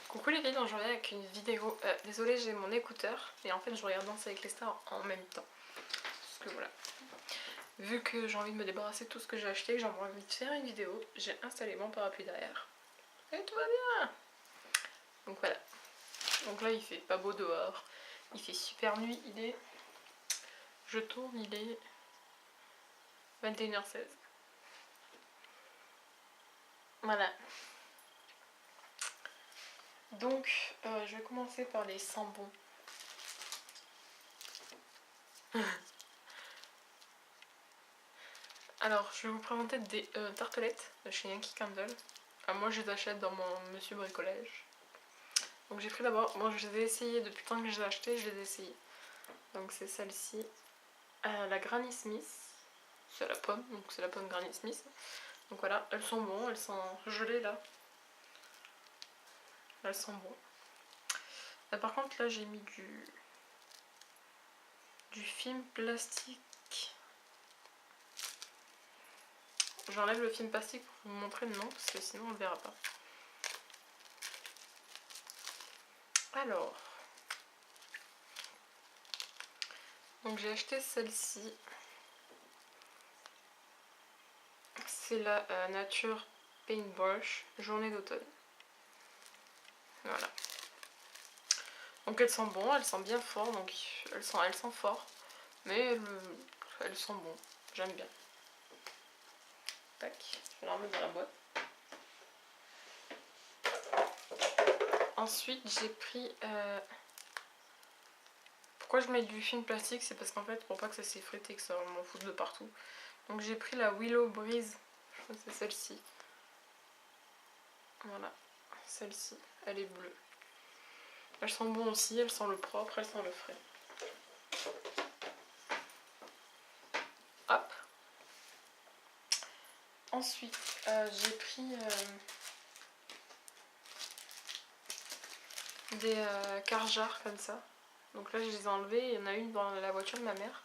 Coucou les filles, donc je reviens avec une vidéo. Désolée, j'ai mon écouteur et en fait je regarde Danser avec les stars en même temps. Parce que voilà. Vu que j'ai envie de me débarrasser de tout ce que j'ai acheté, que j'ai envie de faire une vidéo, j'ai installé mon parapluie derrière. Et tout va bien. Donc voilà. Donc là il fait pas beau dehors. Il fait super nuit, il est... Je tourne, il est 21h16. Voilà. Donc je vais commencer par les sambons. Alors je vais vous présenter des tartelettes de chez Yankee Candle. Moi je les achète dans mon Monsieur Bricolage. Donc j'ai pris d'abord, moi je les ai essayées depuis le temps que je les ai achetées, je les ai essayées. Donc c'est celle-ci, la Granny Smith, c'est la pomme, donc c'est la pomme Granny Smith. Donc voilà, elles sont bonnes, elles sont gelées là. Elles sont bonnes. Par contre là j'ai mis du film plastique. J'enlève le film plastique pour vous montrer le nom parce que sinon on ne le verra pas. Alors, donc j'ai acheté celle-ci. C'est la Nature Paintbrush Journée d'automne. Voilà. Donc elles sont bonnes, elles sont bien fortes, donc elles sont fort, mais elles sont bonnes, j'aime bien. Tac, je vais la remettre dans la boîte. Ensuite j'ai pris... Pourquoi je mets du film plastique? C'est parce qu'en fait pour pas que ça s'effrite et que ça m'en foute de partout. Donc j'ai pris la Willow Breeze, je crois que c'est celle-ci. Voilà, celle-ci, elle est bleue. Elles sont bonnes aussi, elles sont le propre, elles sont le frais. Hop. Ensuite, j'ai pris des car-jars comme ça. Donc là, je les ai enlevés. Il y en a une dans la voiture de ma mère.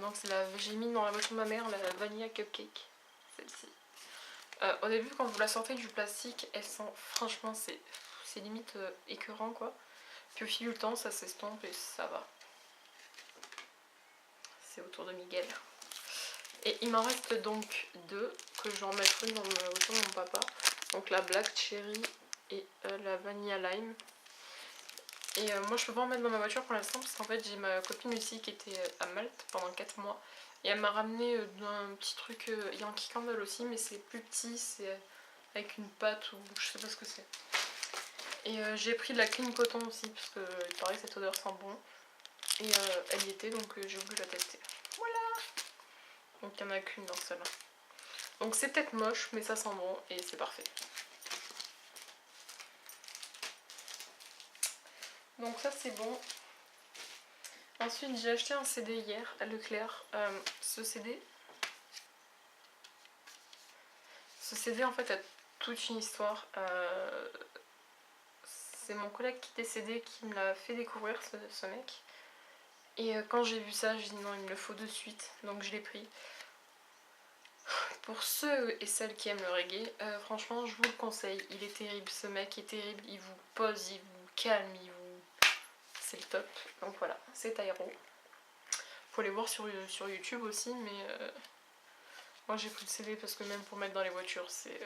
Donc j'ai mis dans la voiture de ma mère la Vanilla Cupcake. Celle-ci. Au début, quand vous la sortez du plastique, elles sont... Franchement, c'est limite écœurant, quoi. Puis au fil du temps, ça s'estompe et ça va. C'est au tour de Miguel. Et il m'en reste donc deux, que je vais en mettre une dans la voiture de mon papa. Donc la Black Cherry et la Vanilla Lime. Et moi je peux pas en mettre dans ma voiture pour l'instant parce qu'en fait j'ai ma copine aussi qui était à Malte pendant 4 mois. Et elle m'a ramené un petit truc Yankee Candle aussi, mais c'est plus petit, c'est avec une pâte ou je sais pas ce que c'est. Et j'ai pris de la Clean Coton aussi parce que il paraît que cette odeur sent bon. Et elle y était donc j'ai voulu la tester. Voilà. Donc il n'y en a qu'une dans celle-là. Donc c'est peut-être moche mais ça sent bon et c'est parfait. Donc ça c'est bon. Ensuite j'ai acheté un CD hier à Leclerc. Ce CD en fait a toute une histoire. C'est mon collègue qui est décédé qui me l'a fait découvrir ce mec. Et quand j'ai vu ça, j'ai dit non, il me le faut de suite. Donc je l'ai pris. Pour ceux et celles qui aiment le reggae, franchement je vous le conseille. Il est terrible, ce mec est terrible. Il vous pose, il vous calme, c'est le top. Donc voilà, c'est Tyro. Faut les voir sur YouTube aussi, mais moi j'ai pris le CD parce que même pour mettre dans les voitures, c'est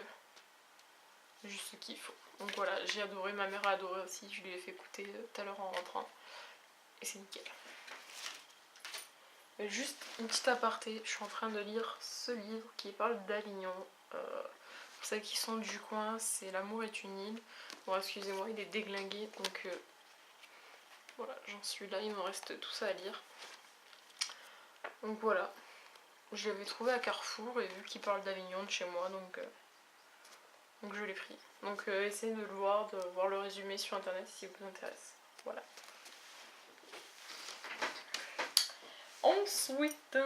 juste ce qu'il faut. Donc voilà, j'ai adoré, ma mère a adoré aussi, je lui ai fait écouter tout à l'heure en rentrant. Et c'est nickel. Et juste une petite aparté, je suis en train de lire ce livre qui parle d'Avignon. Pour celles qui sont du coin, c'est L'amour est une île. Bon, excusez-moi, il est déglingué, donc voilà, j'en suis là, il me reste tout ça à lire. Donc voilà, je l'avais trouvé à Carrefour et vu qu'il parle d'Avignon de chez moi, donc je l'ai pris. Donc essayez de le voir, de voir le résumé sur internet si ça vous intéresse. Voilà. Ensuite,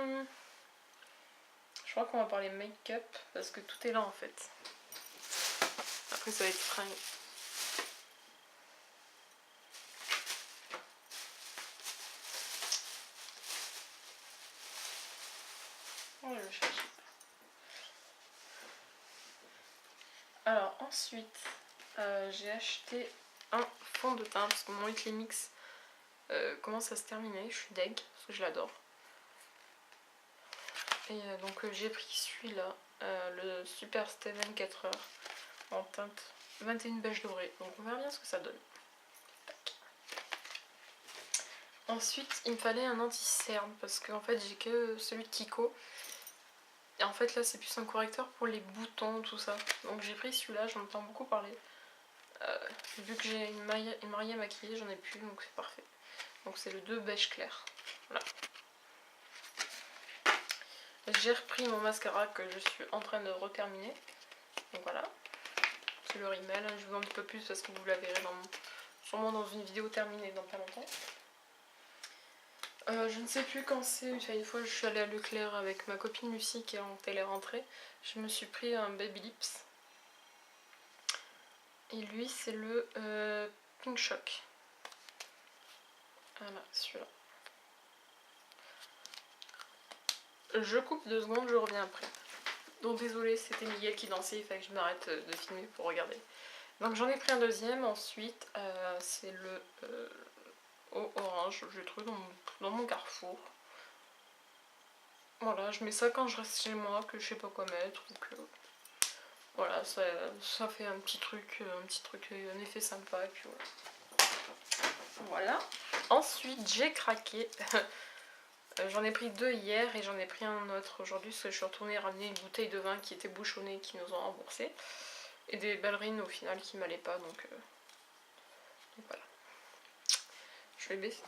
je crois qu'on va parler make-up parce que tout est là en fait. Après ça va être fringue. On va le chercher. Alors ensuite, j'ai acheté un fond de teint parce que mon Weekly Mix commence à se terminer. Je suis deg parce que je l'adore. Et donc j'ai pris celui-là, le Super Steven 4h en teinte 21 beige doré. Donc on verra bien ce que ça donne. Tac. Ensuite il me fallait un anti-cerne parce qu'en fait j'ai que celui de Kiko. Et en fait là c'est plus un correcteur pour les boutons, tout ça. Donc j'ai pris celui-là, j'en entends beaucoup parler. Vu que j'ai une mariée à maquiller, j'en ai plus, donc c'est parfait. Donc c'est le 2 beige clair. Voilà. J'ai repris mon mascara que je suis en train de reterminer. Donc voilà. C'est le rímel, je vous en dis pas plus parce que vous la verrez sûrement dans une vidéo terminée dans pas longtemps. Je ne sais plus quand c'est, une fois je suis allée à Leclerc avec ma copine Lucie qui est en télé-rentrée. Je me suis pris un Baby Lips. Et lui c'est le Pink Shock. Voilà, celui-là. Je coupe 2 secondes, je reviens après. Donc désolé, c'était Miguel qui dansait, il fallait que je m'arrête de filmer pour regarder. Donc j'en ai pris un deuxième, ensuite c'est le orange, je l'ai trouvé dans mon Carrefour. Voilà, je mets ça quand je reste chez moi, que je sais pas quoi mettre, ou que... Voilà, ça fait un petit truc, un effet sympa, et puis voilà. Voilà. Ensuite j'ai craqué. J'en ai pris 2 hier et j'en ai pris un autre aujourd'hui parce que je suis retournée ramener une bouteille de vin qui était bouchonnée, qui nous ont remboursé. Et des ballerines au final qui m'allaient pas, donc voilà. Je vais baisser.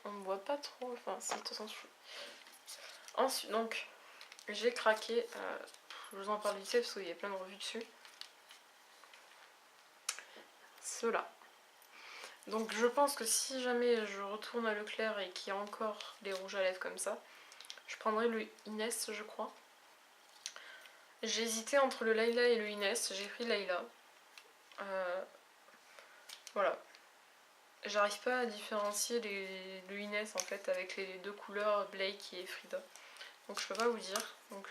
On ne voit pas trop, enfin si, de toute façon je suis... Ensuite, donc, j'ai craqué, je vous en parle vite fait parce qu'il y a plein de revues dessus. Ceux-là. Donc je pense que si jamais je retourne à Leclerc et qu'il y a encore des rouges à lèvres comme ça, je prendrai le Inès, je crois. J'ai hésité entre le Layla et le Inès, j'ai pris Layla. Voilà. J'arrive pas à différencier le Inès en fait avec les 2 couleurs Blake et Frida. Donc je peux pas vous dire. Donc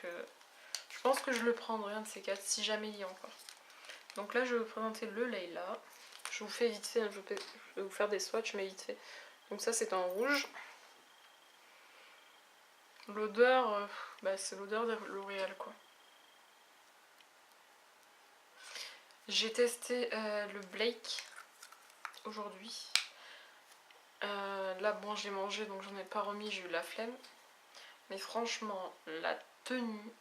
je pense que je le prendrai un de ces 4 si jamais il y a encore. Donc là je vais vous présenter le Layla. Je vous fais vite fait, je vais vous faire des swatchs mais vite fait. Donc ça c'est en rouge. L'odeur, c'est l'odeur de L'Oréal quoi. J'ai testé le Blake aujourd'hui. Là bon j'ai mangé donc j'en ai pas remis, j'ai eu la flemme. Mais franchement la tenue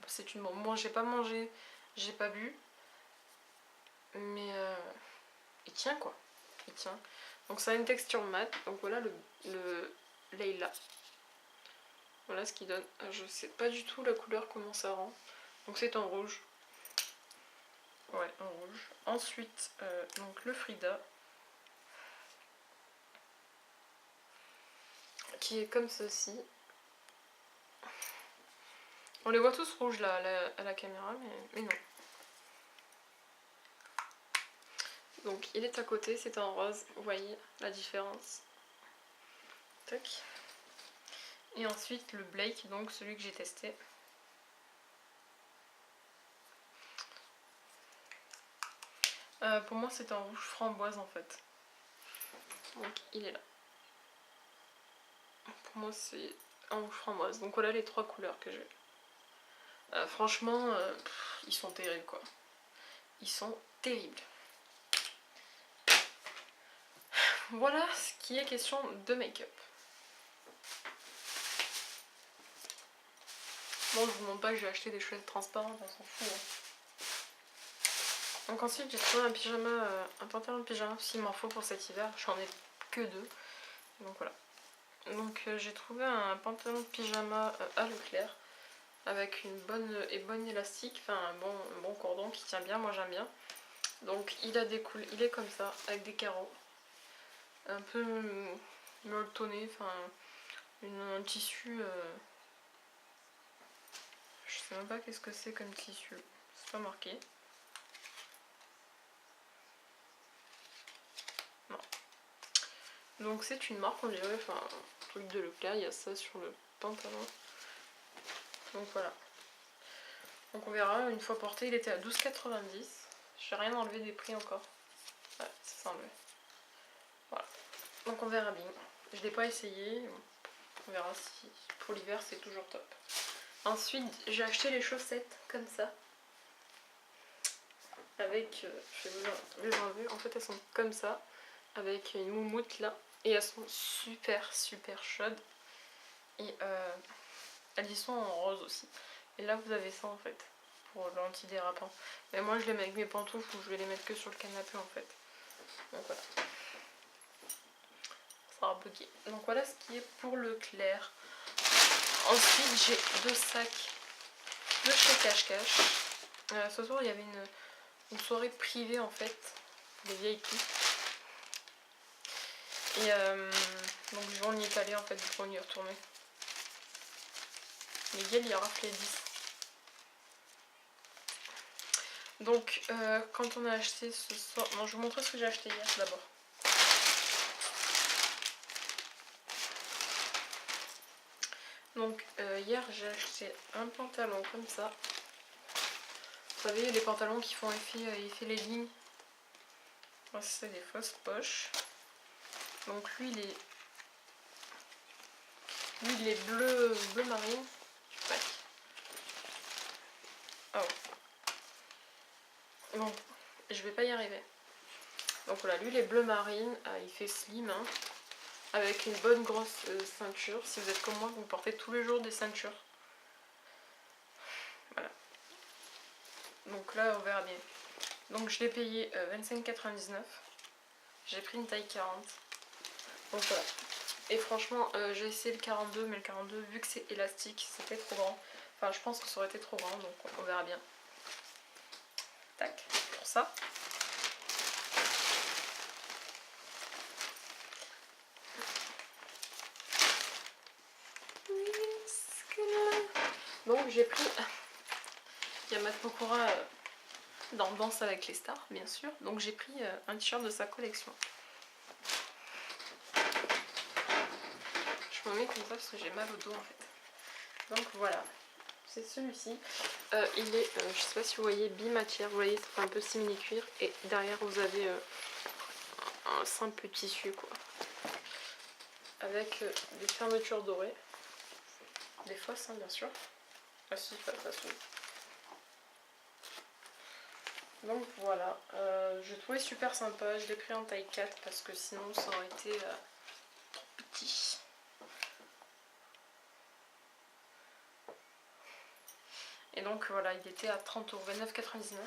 c'est une bombe. Moi j'ai pas mangé, j'ai pas bu. Mais il tient quoi. Il tient. Donc ça a une texture mate. Donc voilà le Layla. Voilà ce qu'il donne. Je sais pas du tout la couleur comment ça rend. Donc c'est en rouge. Ouais, en rouge. Ensuite, donc le Frida. Qui est comme ceci. On les voit tous rouges là à la caméra, mais non. Donc il est à côté, c'est en rose. Vous voyez la différence. Tac. Et ensuite le Blake, donc celui que j'ai testé. Pour moi c'est en rouge framboise en fait. Donc il est là. Pour moi c'est en rouge framboise. Donc voilà les 3 couleurs que j'ai. Franchement, ils sont terribles quoi. Ils sont terribles. Voilà ce qui est question de make-up. Bon, je vous montre pas que j'ai acheté des chouettes transparentes, on s'en fout. Hein. Donc ensuite j'ai trouvé un pyjama, un pantalon de pyjama s'il m'en faut pour cet hiver. J'en ai que 2. Donc voilà. Donc j'ai trouvé un pantalon de pyjama à Leclerc avec une bonne élastique, enfin un bon cordon qui tient bien, moi j'aime bien. Donc il est comme ça, avec des carreaux. Un peu molletonné, enfin un tissu... je sais même pas qu'est-ce que c'est comme tissu, c'est pas marqué. Non. Donc c'est une marque, on dirait, enfin un truc de Leclerc, il y a ça sur le pantalon. Donc voilà. Donc on verra, une fois porté, il était à 12,90 €. J'ai rien enlevé des prix encore. Ouais, ça s'est enlevé. Voilà. Donc on verra bien. Je l'ai pas essayé. On verra si pour l'hiver c'est toujours top. Ensuite j'ai acheté les chaussettes comme ça. Avec, je vais vous les enlever. En fait elles sont comme ça. Avec une moumoute là. Et elles sont super chaudes. Et elles y sont en rose aussi. Et là vous avez ça en fait. Pour l'antidérapant. Mais moi je les mets avec mes pantoufles ou je vais les mettre que sur le canapé en fait. Donc voilà. Ça sera bloqué. Donc voilà ce qui est pour le clair. Ensuite j'ai 2 sacs de chez Cache-Cache. Ce soir il y avait une soirée privée en fait. Des vieilles filles. Et donc je vais en y étaler en fait pour y retourner. Miguel il a raflé 10. Donc quand on a acheté ce soir... Non, je vais vous montrer ce que j'ai acheté hier d'abord. Donc hier j'ai acheté un pantalon comme ça. Vous savez les pantalons qui font effet les lignes. Moi c'est des fausses poches. Donc lui il est bleu marine. Tac. Oh. Bon, je vais pas y arriver. Donc voilà, lui il est bleu marine, il fait slim, hein, avec une bonne grosse ceinture. Si vous êtes comme moi, vous portez tous les jours des ceintures. Voilà. Donc là on verra bien. Donc je l'ai payé 25,99. J'ai pris une taille 40. Donc voilà. Et franchement j'ai essayé le 42, mais le 42 vu que c'est élastique c'était trop grand. Enfin je pense que ça aurait été trop grand, donc on verra bien. Tac, pour ça. Donc j'ai pris Yama Pokora dans Danse avec les stars, bien sûr. Donc j'ai pris un t-shirt de sa collection. Je me mets comme ça parce que j'ai mal au dos en fait. Donc voilà, c'est celui-ci. Il est, je sais pas si vous voyez, bimatière. Vous voyez, ça fait un peu simili-cuir. Et derrière vous avez un simple tissu quoi. Avec des fermetures dorées. Des fausses hein, bien sûr. Ah si, pas de façon. Donc voilà, je le trouvais super sympa, je l'ai pris en taille 4 parce que sinon ça aurait été trop petit. Et donc voilà, il était à 30 €, 29,99 €.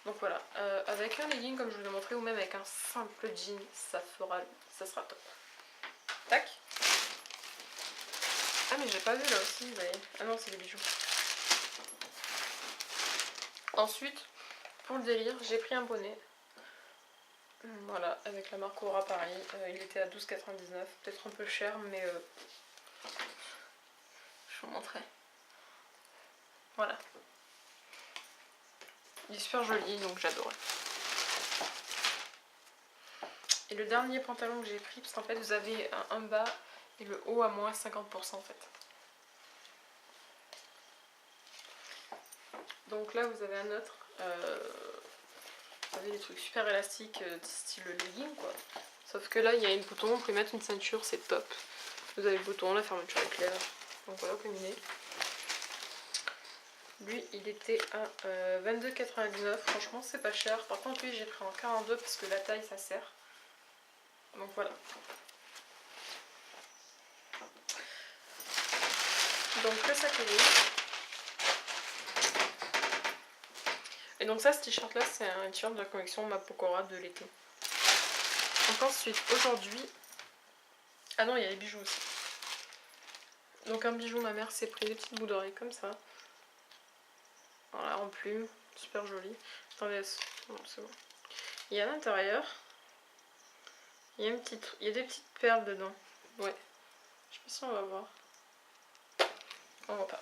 Donc voilà, avec un legging comme je vous l'ai montré ou même avec un simple jean, ça sera top. Tac. Ah mais j'ai pas vu là aussi, vous voyez. Ah non, c'est des bijoux. Ensuite, pour le délire, j'ai pris un bonnet. Voilà, avec la marque Aura Paris. Il était à 12,99 €, peut-être un peu cher, mais je vous montrerai. Voilà. Il est super joli, donc j'adore. Et le dernier pantalon que j'ai pris, parce qu'en fait vous avez un bas et le haut à moins 50% en fait. Donc là vous avez un autre. Vous avez des trucs super élastiques style legging quoi. Sauf que là il y a une bouton, vous pouvez mettre une ceinture, c'est top. Vous avez le bouton, la fermeture éclair. Donc voilà, combiné. Lui il était à 22,99 €. Franchement c'est pas cher. Par contre lui j'ai pris en 42 parce que la taille ça sert. Donc voilà. Donc le sac est vide. Et donc ça, ce t-shirt là, c'est un t-shirt de la collection Ma Pokora de l'été. Donc ensuite, aujourd'hui... Ah non, il y a les bijoux aussi. Donc un bijou, ma mère s'est pris des petites boucles d'oreilles comme ça. Voilà, en plume, super joli. Attendez, non, c'est bon. Et à l'intérieur, il y a des petites perles dedans. Ouais. Je sais pas si on va voir. On voit pas.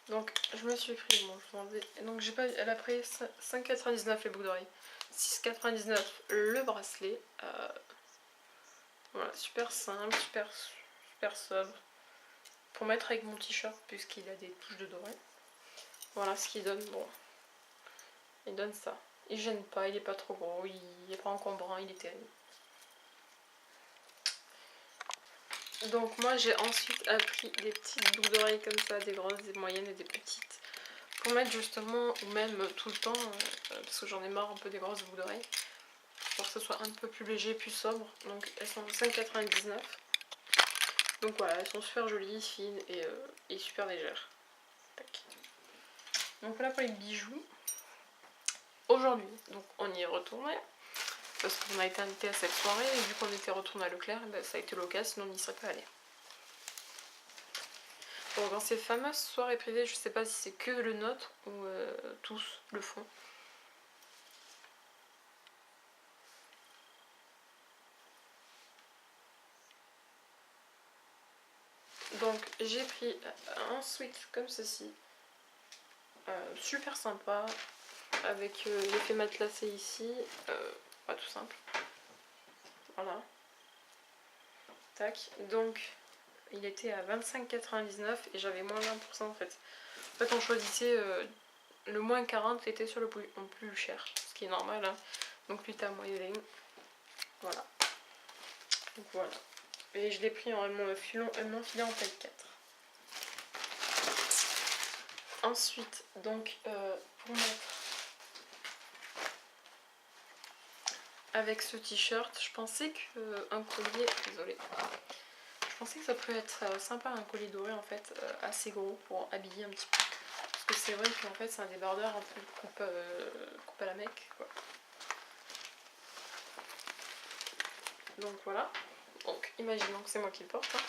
Donc je me suis pris, bon, je vais enlever. Donc j'ai pas, elle a pris 5,99 les boucles d'oreilles, 6,99 le bracelet. Voilà, super simple, super super sobre. Pour mettre avec mon t-shirt puisqu'il a des touches de doré. Voilà ce qu'il donne. Bon, il donne ça. Il gêne pas, il est pas trop gros, il est pas encombrant, il est terrible. Donc moi j'ai ensuite appris des petites boucles d'oreilles comme ça, des grosses, des moyennes et des petites. Pour mettre justement, ou même tout le temps, parce que j'en ai marre un peu des grosses boucles d'oreilles. Pour que ce soit un peu plus léger, plus sobre. Donc elles sont 5,99 €. Donc voilà, elles sont super jolies, fines et super légères. Tac. Donc voilà pour les bijoux. Aujourd'hui, donc on y est retourné. Parce qu'on a été invité à cette soirée et vu qu'on était retourné à Leclerc, ben, ça a été l'occasion, sinon on n'y serait pas allé. Bon, dans ces fameuses soirées privées, je sais pas si c'est que le nôtre ou tous le font. Donc j'ai pris un sweat comme ceci, super sympa, avec l'effet matelassé ici, pas tout simple. Voilà. Tac. Donc il était à 25,99 € et j'avais moins 20% en fait. En fait on choisissait le moins 40 était sur le plus cher, ce qui est normal. Hein. Donc lui t'as moyen. Voilà. Donc voilà. Et je l'ai pris en filé en taille 4. Ensuite, donc pour mettre avec ce t-shirt, je pensais qu'un collier, désolé, je pensais que ça pouvait être sympa un collier doré en fait, assez gros pour habiller un petit peu. Parce que c'est vrai qu'en fait c'est un débardeur un peu coupe à la mecque quoi. Donc voilà. Donc imaginons que c'est moi qui le porte. Hein.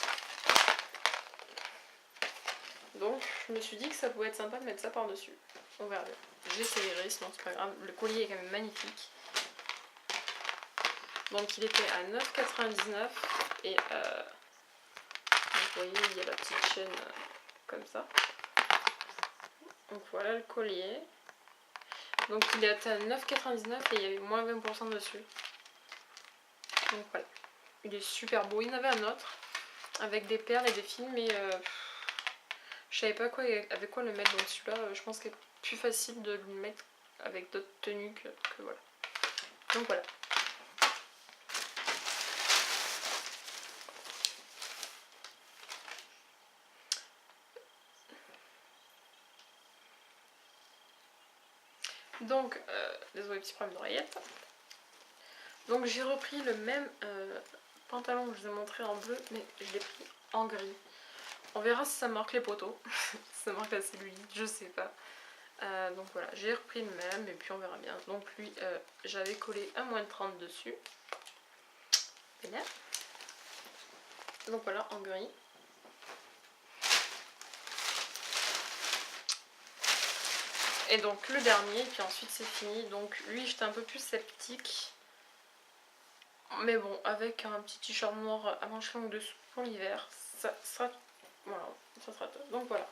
Donc je me suis dit que ça pouvait être sympa de mettre ça par dessus. On verra bien. J'essayerai, sinon c'est pas grave. Le collier est quand même magnifique. Donc il était à 9,99 € et vous voyez il y a la petite chaîne comme ça. Donc voilà le collier. Donc il était à 9,99 € et il y avait moins 20% dessus. Donc voilà. Il est super beau. Il y en avait un autre avec des perles et des fils mais je savais pas avec quoi le mettre. Donc celui-là je pense qu'il est plus facile de le mettre avec d'autres tenues que voilà. Donc voilà. Donc, désolé, petit problème d'oreillette. Donc j'ai repris le même pantalon que je vous ai montré en bleu, mais je l'ai pris en gris. On verra si ça marque les poteaux, si ça marque la cellulite, je sais pas. Donc voilà, j'ai repris le même et puis on verra bien. Donc lui, j'avais collé un moins de 30 dessus. Bien. Donc voilà, en gris. Et donc le dernier, puis ensuite c'est fini. Donc lui, j'étais un peu plus sceptique. Mais bon, avec un petit t-shirt noir à manches longues dessous pour l'hiver, ça sera... Voilà, ça sera top. Donc voilà.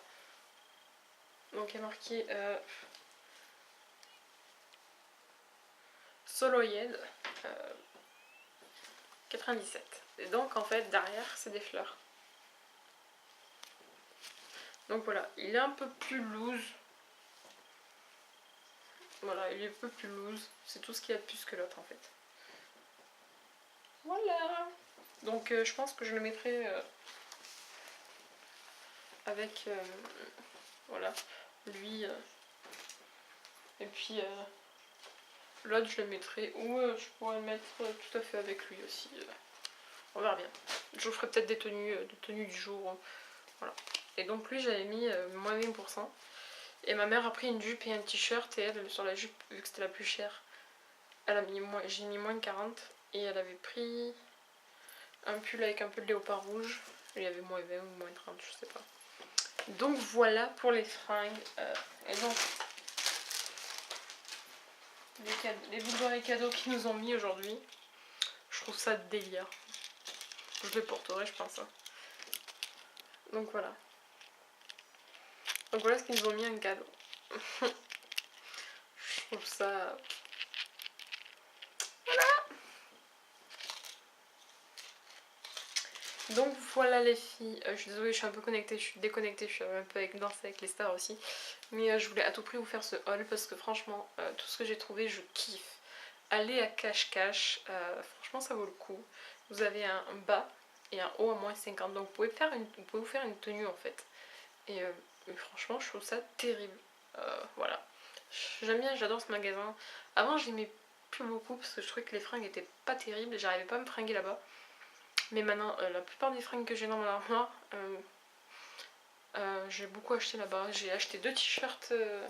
Donc il y a marqué Soloyed 97. Et donc en fait derrière c'est des fleurs. Donc voilà, il est un peu plus loose. Voilà, il est un peu plus loose. C'est tout ce qu'il y a de plus que l'autre en fait. Voilà. Donc je pense que je le mettrai avec voilà, lui et puis l'autre je le mettrai ou je pourrais le mettre tout à fait avec lui aussi. On verra bien. Je vous ferai peut-être des tenues du jour. Voilà. Et donc lui j'avais mis moins 20%. Et ma mère a pris une jupe et un t-shirt et elle sur la jupe, vu que c'était la plus chère, j'ai mis moins de 40 et elle avait pris un pull avec un peu de léopard rouge. Il y avait moins 20 ou moins 30, je sais pas. Donc voilà pour les fringues. Et donc les boules et cadeaux qu'ils nous ont mis aujourd'hui. Je trouve ça délire. Je les porterai je pense. Hein. Donc voilà. Donc voilà ce qu'ils nous ont mis en cadeau. Je trouve ça... Voilà. Donc voilà les filles, je suis désolée, je suis un peu connectée, je suis déconnectée, je suis un peu avec Danser avec les stars aussi. Mais je voulais à tout prix vous faire ce haul parce que franchement, tout ce que j'ai trouvé, je kiffe. Allez à cache-cache, franchement ça vaut le coup. Vous avez un bas et un haut à moins 50, donc vous pouvez vous faire une tenue en fait. Et franchement, je trouve ça terrible. Voilà. J'aime bien, j'adore ce magasin. Avant, j'aimais plus beaucoup parce que je trouvais que les fringues étaient pas terribles et j'arrivais pas à me fringuer là-bas. Mais maintenant, la plupart des fringues que j'ai dans mon armoire, j'ai beaucoup acheté là-bas. J'ai acheté 2 t-shirts de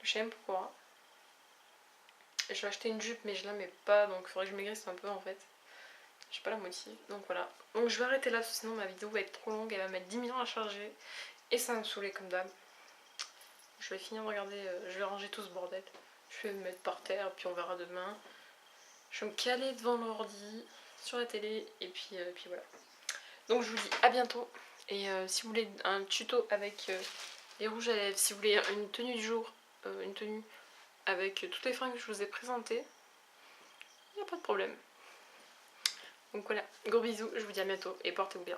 chez Sephora. J'ai acheté une jupe, mais je la mets pas, donc il faudrait que je maigrisse un peu en fait. J'ai pas la moitié, donc voilà. Donc je vais arrêter là, sinon ma vidéo va être trop longue, elle va mettre 10 000 ans à charger. Et ça va me saouler comme d'hab. Je vais finir de regarder, je vais ranger tout ce bordel. Je vais me mettre par terre, puis on verra demain. Je vais me caler devant l'ordi, sur la télé, et puis voilà. Donc je vous dis à bientôt. Et si vous voulez un tuto avec les rouges à lèvres, si vous voulez une tenue du jour, une tenue avec toutes les fringues que je vous ai présentées, il n'y a pas de problème. Donc voilà, gros bisous, je vous dis à bientôt et portez-vous bien.